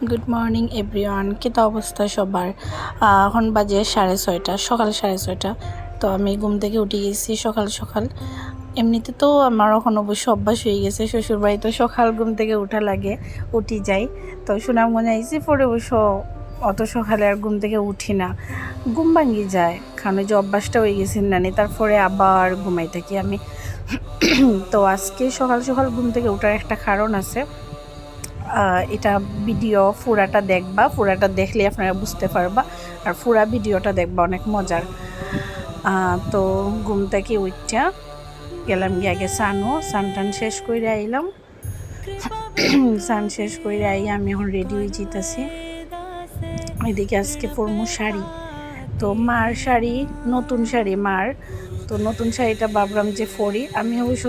Good morning everyone. কী তো অবস্থা সবার? এখন বাজে 6:30, সকাল 6:30। তো আমি ঘুম থেকে উঠে গেছি সকাল সকাল। এমনিতে তো আমার এখন অবশ্য অভ্যাস হয়ে গেছে, শ্বশুরবাড়ি তো সকাল ঘুম থেকে উঠা লাগে, উঠি যাই। তো সুনামগঞ্জে আইসি পরে অবশ্য অত সকালে আর ঘুম থেকে উঠি না, ঘুম ভাঙি যায়, কারণ যে অভ্যাসটা হয়ে গেছে নানি, তারপরে আবার ঘুমাই থাকি আমি। তো আজকে সকাল সকাল ঘুম থেকে ওঠার একটা কারণ আছে। এটা ভিডিও পুরাটা দেখবা, পুরাটা দেখলে আপনারা বুঝতে পারবা, আর পুরা ভিডিওটা দেখবা, অনেক মজার। তো ঘুম থেকে উঠা গেলাম গিয়ে আগে স্নান টান শেষ করে আইলাম। স্নান শেষ করে আই আমি এখন রেডি হয়ে যেতেছি। এদিকে আজকে পরমু শাড়ি, তো মার শাড়ি, নতুন শাড়ি মার। তো নতুন শাড়িটা ভাবলাম যে পরি। আমি অবশ্য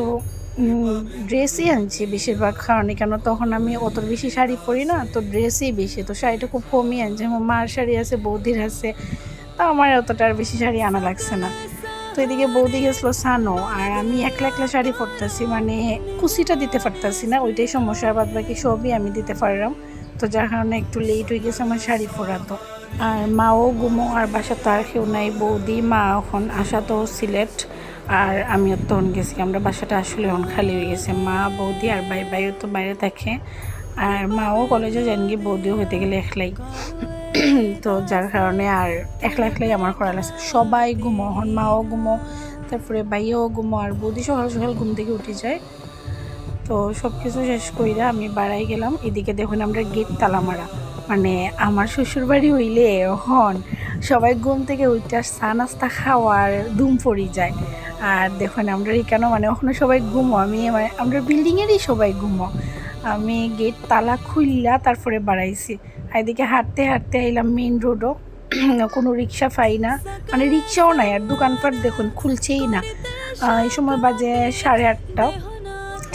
ড্রেসই আনছি বেশিরভাগ, কারণে কেন তখন আমি অত বেশি শাড়ি পরি না, তো ড্রেসই বেশি, তো শাড়িটা খুব কমই আনছি। আমার মার শাড়ি আছে, বৌদির আছে, তো আমার অতটা আর বেশি শাড়ি আনা লাগছে না। তো এদিকে বৌদি গেছিলো সানো, আর আমি একলা একলা শাড়ি পরতেছি, মানে কুচিটা দিতে পারতেছি না, ওইটাই সমস্যা। বাদ বাকি সবই আমি দিতে পারলাম, তো যার কারণে একটু লেট হয়ে গেছে আমার শাড়ি পরাতো। আর মাও ঘুমো, আর বাসা তো আর কেউ নাই, বৌদি মা এখন আসা তো সিলেট, আর আমিও তখন গেছি। আমরা বাসাটা আসলে এখন খালি হয়ে গেছে, মা বৌদি আর ভাইও তো বাইরে থাকে, আর মাও কলেজে যান গিয়ে, বৌদিও হইতে গেলে একলাই। তো যার কারণে আর একলা একলাই আমার করা লাগছে। সবাই ঘুমো, এখন মাও ঘুমো, তারপরে ভাইও ঘুমো, আর বৌদি সকাল সকাল ঘুম থেকে উঠে যায়। তো সব কিছু শেষ কইরা আমি বাড়াই গেলাম। এদিকে দেখুন আমরা গেট তালা মারা, মানে আমার শ্বশুরবাড়ি হইলে এখন সবাই ঘুম থেকে উঠে চা নাস্তা খাওয়ার ধুম পড়ি যায়। আর দেখুন আমরা কেন, মানে ওখানে সবাই ঘুমো, আমি মানে আমরা বিল্ডিংয়েরই সবাই ঘুমো। আমি গেট তালা খুললা তারপরে বাড়াইছি। এদিকে হাঁটতে হাঁটতে এলাম মেইন রোডও, কোনো রিক্সা পাই না, মানে রিক্সাও নাই, আর দোকানপাট দেখুন খুলছেই না। এই সময় বাজে 8:30,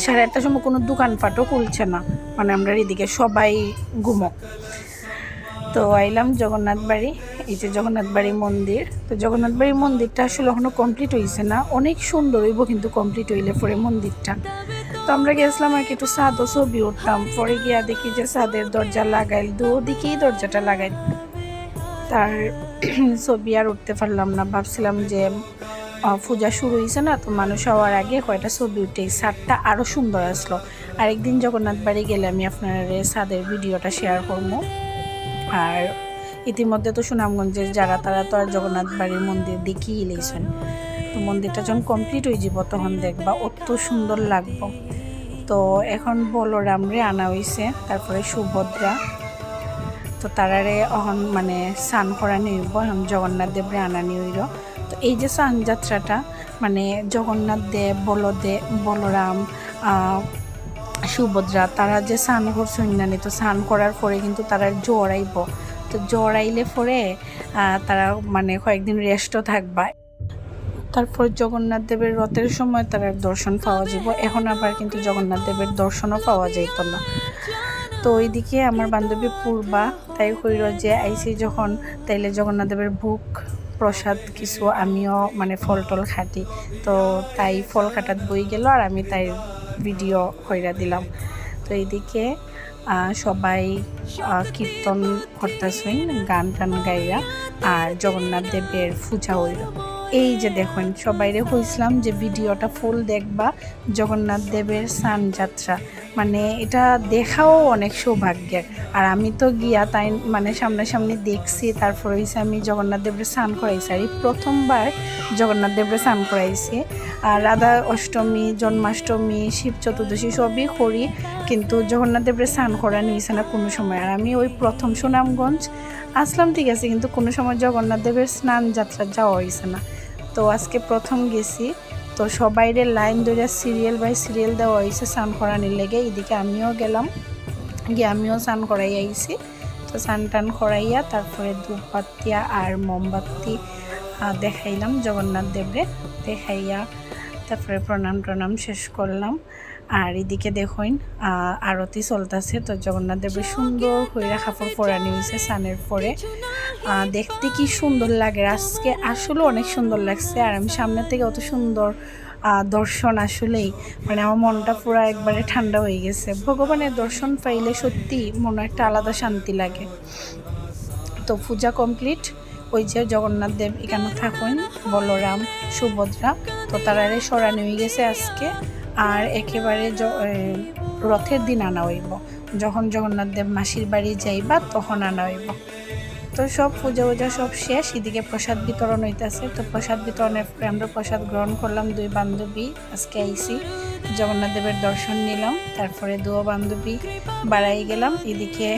8:30 সময় কোনো দোকানপাটও খুলছে না, মানে আমরা এদিকে সবাই ঘুমো। তো আইলাম জগন্নাথ বাড়ি, এই যে জগন্নাথ বাড়ি মন্দির। তো জগন্নাথ বাড়ি মন্দিরটা আসলে এখনও কমপ্লিট হয়েছে না, অনেক সুন্দর হইব কিন্তু কমপ্লিট হইলে পরে মন্দিরটা। তো আমরা গেছিলাম আর কি একটু ছাদও ছবি উঠলাম, পরে গিয়া দেখি যে ছাদের দরজা লাগাইল, দুদিকেই দরজাটা লাগাইল, তার ছবি আর উঠতে পারলাম না। ভাবছিলাম যে পূজা শুরু হয়েছে না, তো মানুষ হওয়ার আগে কয়টা ছবি উঠে ছাদটা আরও সুন্দর আসলো। আরেকদিন জগন্নাথ বাড়ি গেলে আমি আপনার ছাদের ভিডিওটা শেয়ার করবো। আর ইতিমধ্যে তো সুনামগঞ্জের যারা, তারা তো আর জগন্নাথ বাড়ির মন্দির দেখিয়ে এলেছেন, তো মন্দিরটা যখন কমপ্লিট হয়ে যাব তখন দেখবা অত সুন্দর লাগবো। তো এখন বলরাম রে আনা হয়েছে, তারপরে সুভদ্রা, তো তারারে এখন মানে স্নান করা নিব, এখন জগন্নাথ দেবরে আনা নিইল। তো এই যে স্নান যাত্রাটা, মানে জগন্নাথ দেব, বলরাম, সুভদ্রা, তারা যে স্নান করছেন না, তো স্নান করার পরে কিন্তু তারা জ্বর আইব। তো জ্বর আইলে পরে তারা মানে কয়েকদিন রেস্টও থাকবা, তারপর জগন্নাথ দেবের রথের সময় তার দর্শন পাওয়া যাব। এখন আবার কিন্তু জগন্নাথ দেবের দর্শনও পাওয়া যাইত না। তো ওইদিকে আমার বান্ধবী পূর্বা তাই কইল যে আইসি যখন, তাইলে জগন্নাথ দেবের ভোগ প্রসাদ কিছু আমিও মানে ফল টল খাটি। তো তাই ফল কাটাত বই গেল, আর আমি তাই ভিডিও কইরা দিলাম। তো এইদিকে সবাই কীর্তন করতেছেন, গান টান গাইয়া, আর জগন্নাথ দেবের পূজা হইল। এই যে দেখুন, সবাইরে কইছিলাম যে ভিডিওটা ফুল দেখবা, জগন্নাথ দেবের স্নান যাত্রা, মানে এটা দেখাও অনেক সৌভাগ্যের। আর আমি তো গিয়া তাই মানে সামনাসামনি দেখছি, তারপর হয়েছে আমি জগন্নাথ দেবের স্নান করাইছি, আর এই প্রথমবার জগন্নাথ দেবের স্নান করাইছি। আর রাধা অষ্টমী, জন্মাষ্টমী, শিব চতুর্দশী সবই করি, কিন্তু জগন্নাথ দেবের স্নান করা নিয়েছে না কোনো সময়। আর আমি ওই প্রথম সুনামগঞ্জ আসলাম, ঠিক আছে, কিন্তু কোনো সময় জগন্নাথ দেবের স্নান যাত্রা যাওয়া হয়েছে না। তো আজকে প্রথম গেছি, তো সবাইরে লাইন ধরে সিরিয়াল বাই সিরিয়াল দেওয়া হয়েছে স্নান করানোর লেগে। এদিকে আমিও গেলাম, গিয়ে আমিও স্নান করাই আইছি। তো স্নান টান করাইয়া তারপরে ধূপবাতি আর মোমবাতি দেখাইলাম জগন্নাথ দেবরে, দেখাইয়া তারপরে প্রণাম শেষ করলাম। আর এদিকে দেখুন আরতি চলতেছে। তো জগন্নাথ দেবের সুন্দর হইরা কাপড় পরানি হয়েছে স্নানের পরে, দেখতে কি সুন্দর লাগে, আজকে আসলে অনেক সুন্দর লাগছে। আর আমি সামনে থেকে অত সুন্দর দর্শন আসলেই মানে আমার মনটা পুরো একবারে ঠান্ডা হয়ে গেছে। ভগবানের দর্শন পাইলে সত্যি মনে একটা আলাদা শান্তি লাগে। তো পূজা কমপ্লিট, ওই যে জগন্নাথ দেব এখানে থাকুন, বলরাম সুভদ্রা, তো তারারে সরানো হয়ে গেছে আজকে। আর একেবারে রথের দিন আনা হইব, যখন জগন্নাথ দেব মাসির বাড়ি যাইবা তখন আনা হইব। তো সব পূজা উজা সব শেষ, এদিকে প্রসাদ বিতরণ হইতেছে। তো প্রসাদ বিতরণের পরে আমরা প্রসাদ গ্রহণ করলাম, 2 বান্ধবী আজকে আইসি, জগন্নাথ দেবের দর্শন নিলাম, তারপরে 2 বান্ধবী বাড়াই গেলাম। এদিকে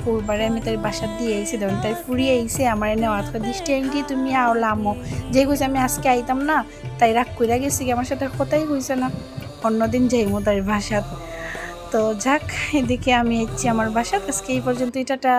পূর্বারে আমি তার বাসার দিয়ে আইসি, ধরুন তাই ফুরিয়ে আইসে আমার এনে আজকে দৃষ্টি আইনটি তুমি আওলামো, যে কইছে আমি আজকে আইতাম না, তাই রাগ কইরা গেছি, আমার সাথে কথাই কইছে না, অন্যদিন যাইমো তার বাসাত। তো যাক, এদিকে আমি আইছি আমার বাসাত, আজকে এই পর্যন্তই, টাটা।